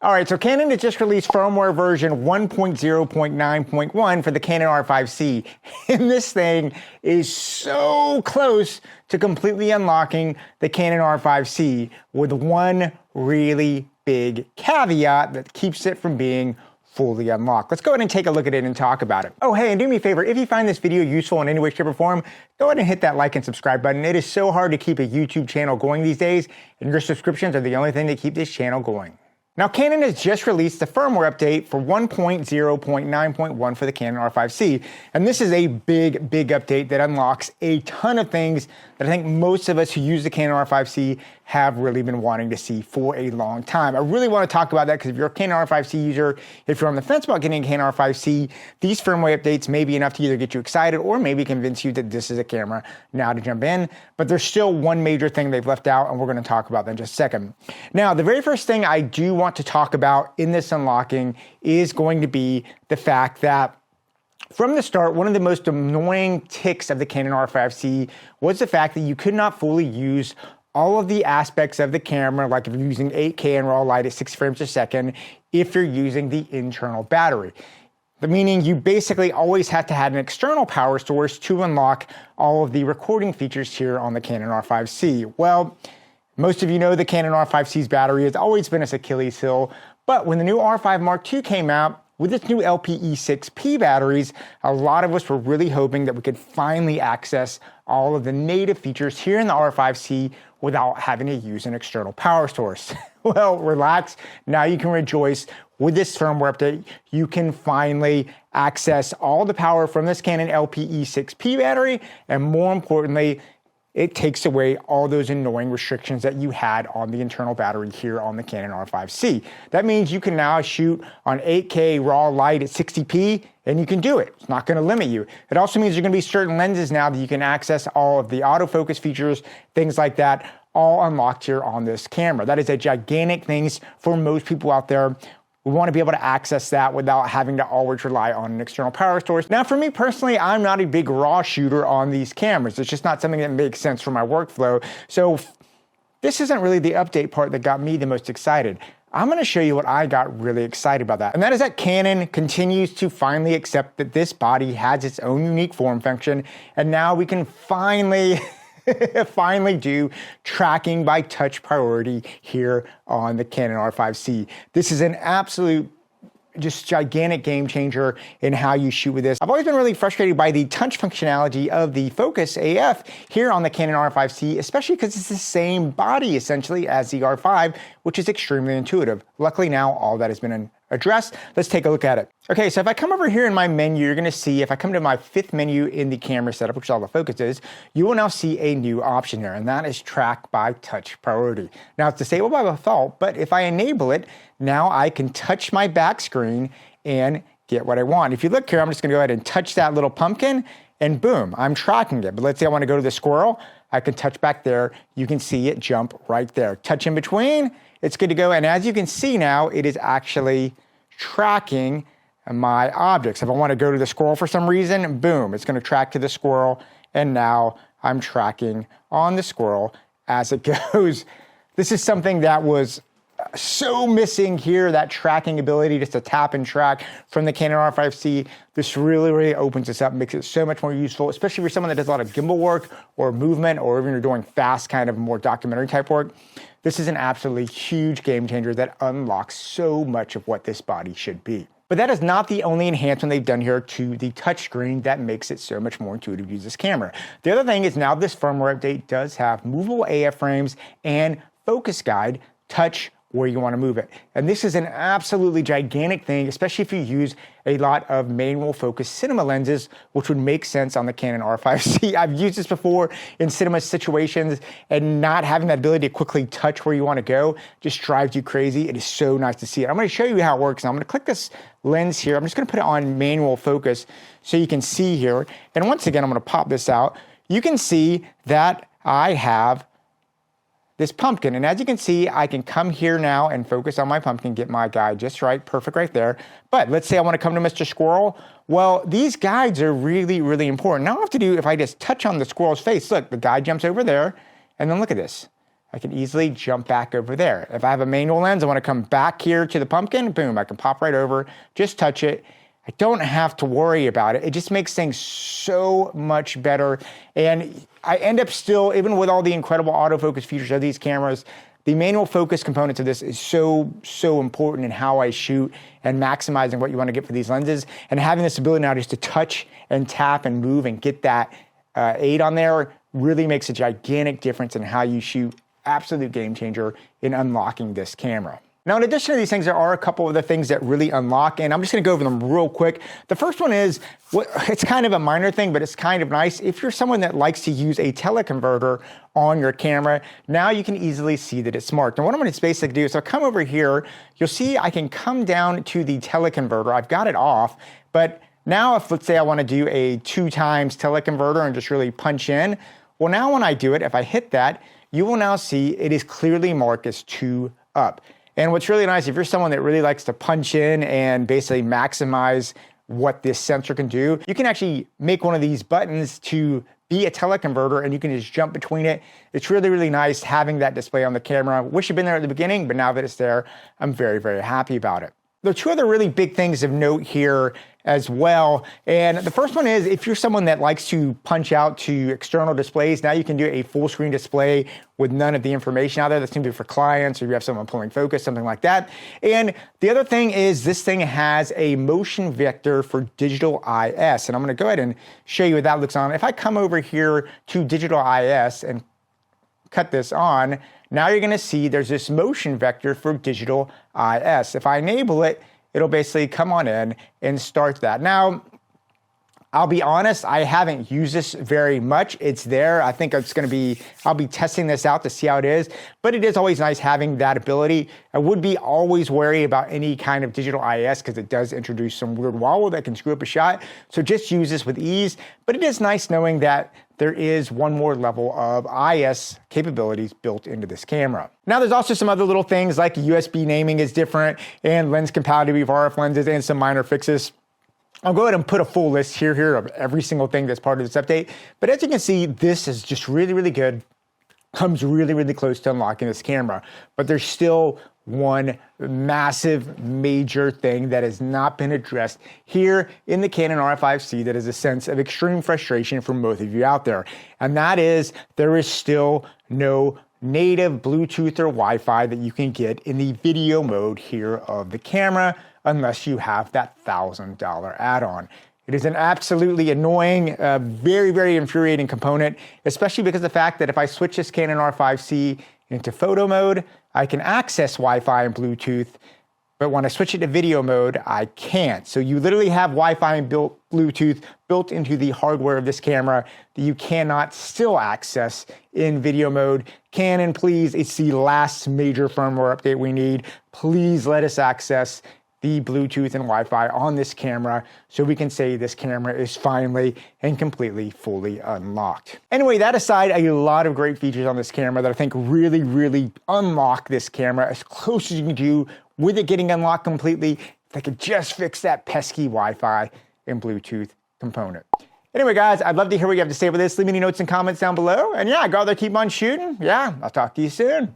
All right, so Canon has just released firmware version 1.0.9.1 for the Canon R5C. And this thing is so close to completely unlocking the Canon R5C with one really big caveat that keeps it from being fully unlocked. Let's go ahead and take a look at it and talk about it. Oh, hey, and do me a favor, if you find this video useful in any way, shape, or form, go ahead and hit that like and subscribe button. It is so hard to keep a YouTube channel going these days, and your subscriptions are the only thing that keep this channel going. Now, Canon has just released the firmware update for 1.0.9.1 for the Canon R5C, and this is a big update that unlocks a ton of things that I think most of us who use the Canon R5C have really been wanting to see for a long time. I really want to talk about that because if you're a Canon R5C user, if you're on the fence about getting a Canon R5C, these firmware updates may be enough to either get you excited or maybe convince you that this is a camera now to jump in. But there's still one major thing they've left out, and we're going to talk about that in just a second. Now, the very first thing I do want to talk about in this unlocking is going to be the fact that from the start, one of the most annoying ticks of the Canon R5C was the fact that you could not fully use all of the aspects of the camera, like if you're using 8K and raw light at 60 frames a second, if you're using the internal battery. Meaning you basically always have to have an external power source to unlock all of the recording features here on the Canon R5C. Well, most of you know the Canon R5C's battery has always been its Achilles heel, but when the new R5 Mark II came out, with its new LPE6P batteries, a lot of us were really hoping that we could finally access all of the native features here in the R5C without having to use an external power source. Well, relax. Now you can rejoice. With this firmware update, you can finally access all the power from this Canon LPE6P battery, and more importantly, it takes away all those annoying restrictions that you had on the internal battery here on the Canon R5C. That means you can now shoot on 8K raw light at 60p, and you can do it. It's not going to limit you. It also means there's going to be certain lenses now that you can access all of the autofocus features, things like that, all unlocked here on this camera. That is a gigantic thing for most people out there. We want to be able to access that without having to always rely on an external power source. Now, for me personally, I'm not a big RAW shooter on these cameras. It's just not something that makes sense for my workflow. So this isn't really the update part that got me the most excited. I'm going to show you what I got really excited about that. And that is that Canon continues to finally accept that this body has its own unique form function. And now we can finally do tracking by touch priority here on the Canon R5C. This is an absolute just gigantic game changer in how you shoot with this. I've always been really frustrated by the touch functionality of the Focus AF here on the Canon R5C, especially because it's the same body essentially as the R5, which is extremely intuitive. Luckily now all that has been addressed. Let's take a look at it. Okay, so if I come over here in my menu, you're gonna see, if I come to my fifth menu in the camera setup, which is all the focus is, you will now see a new option here, and that is track by touch priority. Now it's disabled by default, but if I enable it, now I can touch my back screen and get what I want. If you look here, I'm just gonna go ahead and touch that little pumpkin, and boom, I'm tracking it. But let's say I wanna go to the squirrel, I can touch back there, you can see it jump right there. Touch in between, it's good to go, and as you can see now, it is actually tracking my objects. If I want to go to the squirrel for some reason, boom, it's going to track to the squirrel, and now I'm tracking on the squirrel as it goes. This is something that was so missing here, that tracking ability just to tap and track from the Canon R5C. This really opens this up, makes it so much more useful, especially for someone that does a lot of gimbal work or movement, or even you're doing fast kind of more documentary type work. This is an absolutely huge game changer that unlocks so much of what this body should be. But that is not the only enhancement they've done here to the touchscreen that makes it so much more intuitive to use this camera. The other thing is now this firmware update does have movable AF frames and focus guide touch where you want to move it. And this is an absolutely gigantic thing, especially if you use a lot of manual focus cinema lenses, which would make sense on the Canon R5C. I've used this before in cinema situations, and not having that ability to quickly touch where you want to go just drives you crazy. It is so nice to see it. I'm going to show you how it works. Now I'm going to click this lens here. I'm just going to put it on manual focus so you can see here. And once again, I'm going to pop this out. You can see that I have this pumpkin. And as you can see, I can come here now and focus on my pumpkin, get my guide just right, perfect right there. But let's say I want to come to Mr. Squirrel. Well, these guides are really important. Now all I have to do, if I just touch on the squirrel's face, look, the guide jumps over there, and then look at this. I can easily jump back over there. If I have a manual lens, I want to come back here to the pumpkin, boom, I can pop right over, just touch it. I don't have to worry about it. It just makes things so much better. And I end up still, even with all the incredible autofocus features of these cameras, the manual focus components of this is so important in how I shoot and maximizing what you want to get for these lenses. And having this ability now just to touch and tap and move and get that aid on there really makes a gigantic difference in how you shoot. Absolute game changer in unlocking this camera. Now, in addition to these things, there are a couple of other things that really unlock, and I'm just gonna go over them real quick. The first one is, it's kind of a minor thing, but it's kind of nice. If you're someone that likes to use a teleconverter on your camera, now you can easily see that it's marked. And what I'm gonna basically do is I'll come over here, you'll see I can come down to the teleconverter. I've got it off, but now if, let's say I wanna do a 2x teleconverter and just really punch in, well, now when I do it, if I hit that, you will now see it is clearly marked as 2 up. And what's really nice, if you're someone that really likes to punch in and basically maximize what this sensor can do, you can actually make one of these buttons to be a teleconverter and you can just jump between it. It's really nice having that display on the camera. Wish it'd been there at the beginning, but now that it's there, I'm very happy about it. There are two other really big things of note here as well. And the first one is if you're someone that likes to punch out to external displays, now you can do a full screen display with none of the information out there. That's gonna be for clients or you have someone pulling focus, something like that. And the other thing is this thing has a motion vector for digital IS. And I'm gonna go ahead and show you what that looks on. If I come over here to digital IS and cut this on, now you're gonna see there's this motion vector for digital IS. If I enable it, it'll basically come on in and start that. Now, I'll be honest, I haven't used this very much. It's there. I think I'll be testing this out to see how it is, but it is always nice having that ability. I would be always wary about any kind of digital IS because it does introduce some weird wobble that can screw up a shot. So just use this with ease, but it is nice knowing that there is one more level of IS capabilities built into this camera. Now there's also some other little things like USB naming is different and lens compatibility of RF lenses and some minor fixes. I'll go ahead and put a full list here of every single thing that's part of this update. But as you can see, this is just really good. Comes really close to unlocking this camera. But there's still one massive major thing that has not been addressed here in the Canon R5C that is a sense of extreme frustration for most of you out there. And that is there is still no native Bluetooth or Wi-Fi that you can get in the video mode here of the camera unless you have that $1,000 add-on. It is an absolutely annoying, very infuriating component, especially because of the fact that if I switch this Canon R5C into photo mode, I can access Wi-Fi and Bluetooth, but when I switch it to video mode, I can't. So you literally have Wi-Fi and Bluetooth built into the hardware of this camera that you cannot still access in video mode. Canon, please, it's the last major firmware update we need. Please let us access the Bluetooth and Wi-Fi on this camera so we can say this camera is finally and completely fully unlocked. Anyway, that aside, a lot of great features on this camera that I think really unlock this camera as close as you can do with it getting unlocked completely. If they could just fix that pesky Wi-Fi and Bluetooth component. Anyway, guys, I'd love to hear what you have to say about this. Leave me any notes and comments down below. And yeah, go out there, keep on shooting. Yeah, I'll talk to you soon.